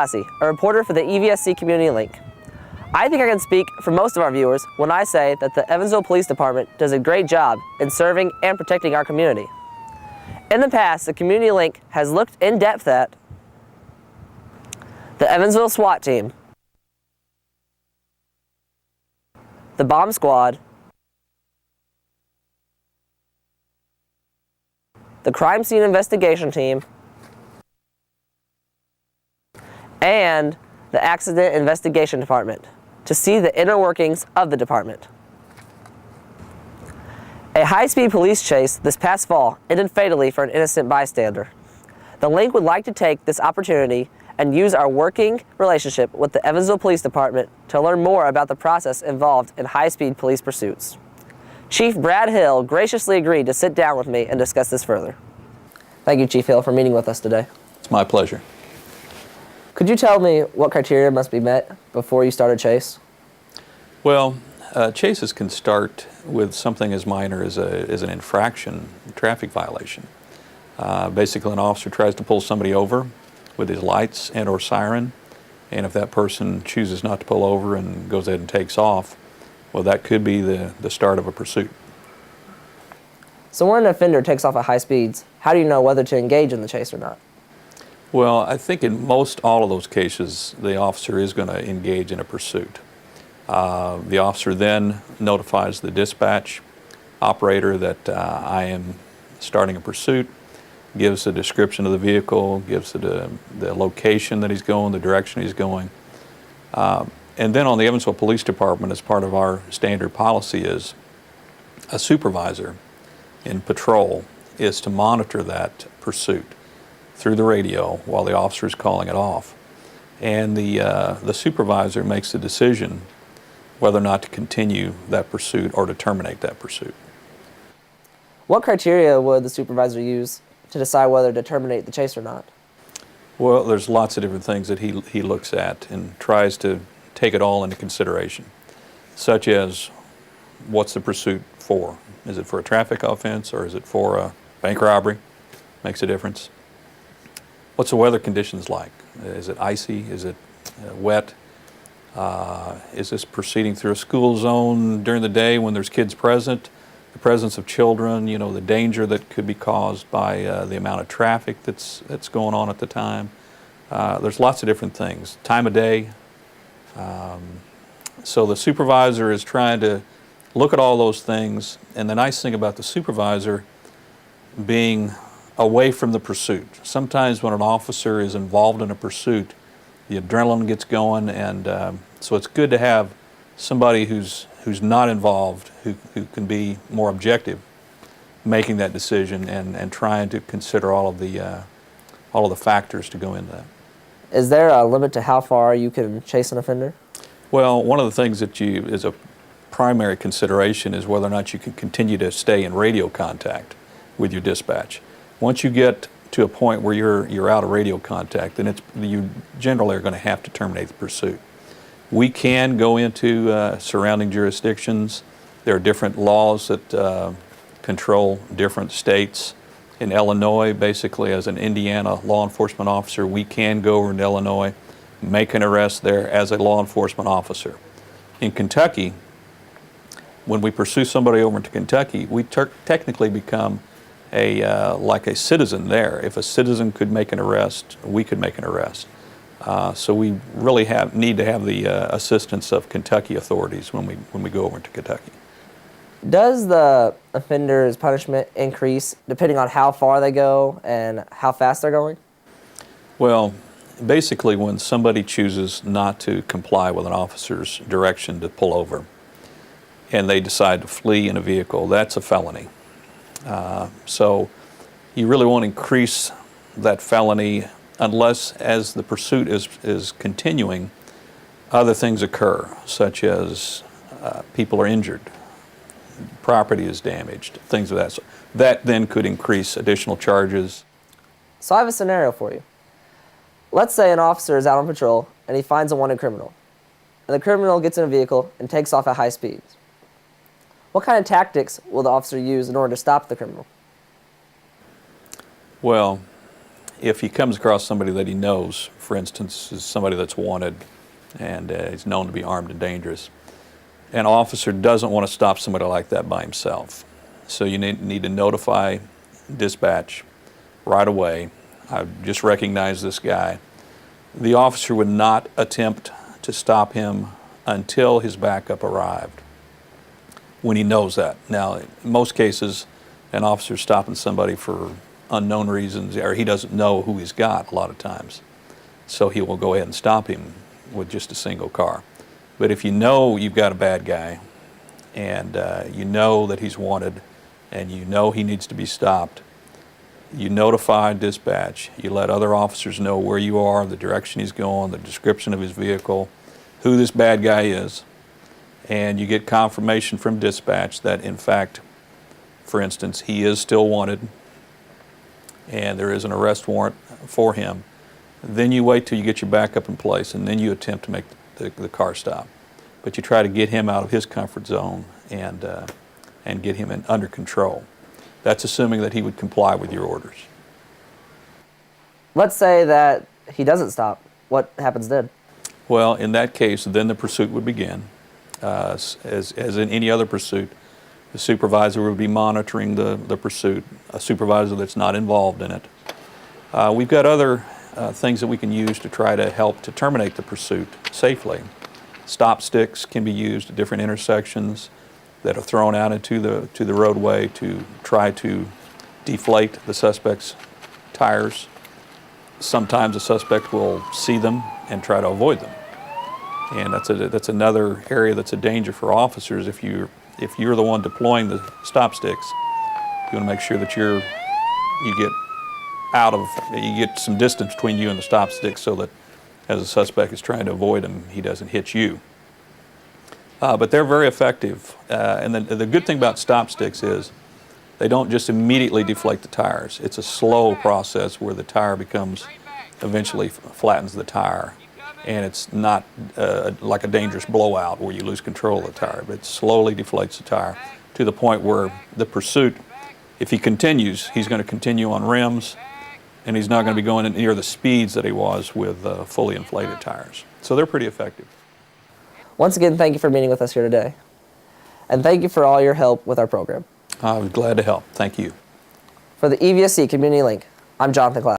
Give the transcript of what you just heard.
A reporter for the EVSC Community Link. I think I can speak for most of our viewers when I say that the Evansville Police Department does a great job in serving and protecting our community. In the past, the Community Link has looked in depth at the Evansville SWAT team, the bomb squad, the crime scene investigation team, and the Accident Investigation Department to see the inner workings of the department. A high-speed police chase this past fall ended fatally for an innocent bystander. The Link would like to take this opportunity and use our working relationship with the Evansville Police Department to learn more about the process involved in high-speed police pursuits. Chief Brad Hill graciously agreed to sit down with me and discuss this further. Thank you, Chief Hill, for meeting with us today. It's my pleasure. Could you tell me what criteria must be met before you start a chase? Well, chases can start with something as minor as an infraction, a traffic violation. Basically, an officer tries to pull somebody over with his lights and or siren, and if that person chooses not to pull over and goes ahead and takes off, well, that could be the start of a pursuit. So when an offender takes off at high speeds, how do you know whether to engage in the chase or not? Well, I think in most all of those cases, the officer is going to engage in a pursuit. The officer then notifies the dispatch operator that I am starting a pursuit, gives a description of the vehicle, gives the location that he's going, the direction he's going. And then on the Evansville Police Department, as part of our standard policy, is a supervisor in patrol is to monitor that pursuit through the radio while the officer is calling it off. And the supervisor makes the decision whether or not to continue that pursuit or to terminate that pursuit. What criteria would the supervisor use to decide whether to terminate the chase or not? Well, there's lots of different things that he looks at and tries to take it all into consideration, such as what's the pursuit for? Is it for a traffic offense or is it for a bank robbery? Makes a difference. What's the weather conditions like? Is it icy? Is it wet? Is this proceeding through a school zone during the day when there's kids present? The presence of children, you know, the danger that could be caused by the amount of traffic that's going on at the time. There's lots of different things. Time of day. So the supervisor is trying to look at all those things, and the nice thing about the supervisor being away from the pursuit. Sometimes when an officer is involved in a pursuit, the adrenaline gets going, and so it's good to have somebody who's not involved, who can be more objective, making that decision and trying to consider all of the factors to go into that. Is there a limit to how far you can chase an offender? Well, one of the things that is a primary consideration is whether or not you can continue to stay in radio contact with your dispatch. Once you get to a point where you're out of radio contact, then you generally are going to have to terminate the pursuit. We can go into surrounding jurisdictions. There are different laws that control different states. In Illinois, basically, as an Indiana law enforcement officer, we can go over into Illinois, make an arrest there as a law enforcement officer. In Kentucky, when we pursue somebody over into Kentucky, we technically become like a citizen there. If a citizen could make an arrest, we could make an arrest. So we really need to have the assistance of Kentucky authorities when we go over to Kentucky. Does the offender's punishment increase depending on how far they go and how fast they're going? Well, basically when somebody chooses not to comply with an officer's direction to pull over and they decide to flee in a vehicle, that's a felony. So you really won't increase that felony unless, as the pursuit is continuing, other things occur, such as people are injured, property is damaged, things of that sort. That then could increase additional charges. So I have a scenario for you. Let's say an officer is out on patrol and he finds a wanted criminal, and the criminal gets in a vehicle and takes off at high speeds. What kind of tactics will the officer use in order to stop the criminal? Well, if he comes across somebody that he knows, for instance, is somebody that's wanted and is known to be armed and dangerous, an officer doesn't want to stop somebody like that by himself. So you need to notify dispatch right away. I've just recognized this guy. The officer would not attempt to stop him until his backup arrived, when he knows that. Now, in most cases, an officer's stopping somebody for unknown reasons, or he doesn't know who he's got a lot of times. So he will go ahead and stop him with just a single car. But if you know you've got a bad guy, and you know that he's wanted, and you know he needs to be stopped, you notify dispatch, you let other officers know where you are, the direction he's going, the description of his vehicle, who this bad guy is, and you get confirmation from dispatch that, in fact, for instance, he is still wanted and there is an arrest warrant for him. Then you wait till you get your backup in place, and then you attempt to make the car stop. But you try to get him out of his comfort zone and get him under control. That's assuming that he would comply with your orders. Let's say that he doesn't stop. What happens then? Well, in that case, then the pursuit would begin. As in any other pursuit, the supervisor would be monitoring the pursuit, a supervisor that's not involved in it. We've got other things that we can use to try to help to terminate the pursuit safely. Stop sticks can be used at different intersections that are thrown out into the roadway to try to deflate the suspect's tires. Sometimes the suspect will see them and try to avoid them. And that's another area that's a danger for officers. If you're the one deploying the stop sticks, you want to make sure that you get some distance between you and the stop sticks, so that as the suspect is trying to avoid him, he doesn't hit you. But they're very effective. And the good thing about stop sticks is they don't just immediately deflate the tires. It's a slow process where the tire eventually flattens the tire. And it's not like a dangerous blowout where you lose control of the tire, but it slowly deflates the tire to the point where the pursuit, if he continues, he's going to continue on rims, and he's not going to be going near the speeds that he was with fully inflated tires. So they're pretty effective. Once again, thank you for meeting with us here today. And thank you for all your help with our program. I was glad to help. Thank you. For the EVSC Community Link, I'm Jonathan Klaus.